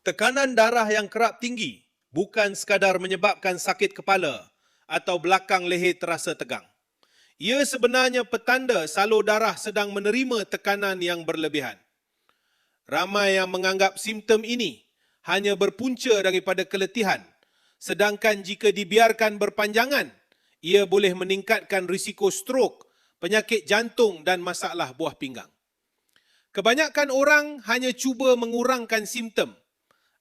Tekanan darah yang kerap tinggi bukan sekadar menyebabkan sakit kepala atau belakang leher terasa tegang. Ia sebenarnya petanda salur darah sedang menerima tekanan yang berlebihan. Ramai yang menganggap simptom ini hanya berpunca daripada keletihan, sedangkan jika dibiarkan berpanjangan, ia boleh meningkatkan risiko strok, penyakit jantung dan masalah buah pinggang. Kebanyakan orang hanya cuba mengurangkan simptom.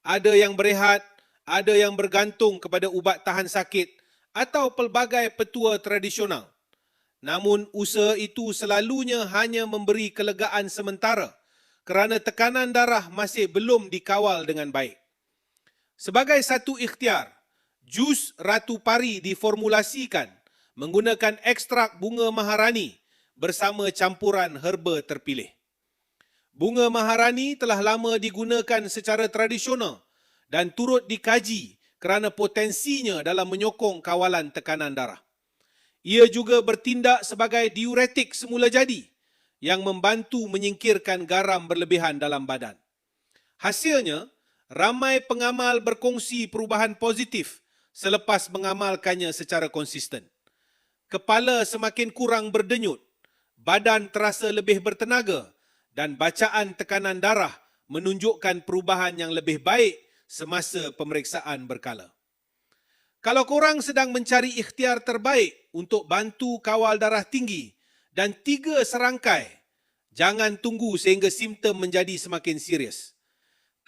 Ada yang berehat, ada yang bergantung kepada ubat tahan sakit atau pelbagai petua tradisional. Namun usaha itu selalunya hanya memberi kelegaan sementara kerana tekanan darah masih belum dikawal dengan baik. Sebagai satu ikhtiar, jus Ratu Pari diformulasikan menggunakan ekstrak bunga maharani bersama campuran herba terpilih. Bunga maharani telah lama digunakan secara tradisional dan turut dikaji kerana potensinya dalam menyokong kawalan tekanan darah. Ia juga bertindak sebagai diuretik semula jadi yang membantu menyingkirkan garam berlebihan dalam badan. Hasilnya, ramai pengamal berkongsi perubahan positif selepas mengamalkannya secara konsisten. Kepala semakin kurang berdenyut, badan terasa lebih bertenaga dan bacaan tekanan darah menunjukkan perubahan yang lebih baik semasa pemeriksaan berkala. Kalau korang sedang mencari ikhtiar terbaik untuk bantu kawal darah tinggi dan 3 serangkai, jangan tunggu sehingga simptom menjadi semakin serius.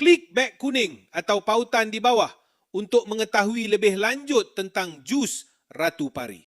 Klik beg kuning atau pautan di bawah untuk mengetahui lebih lanjut tentang jus Ratu Pari.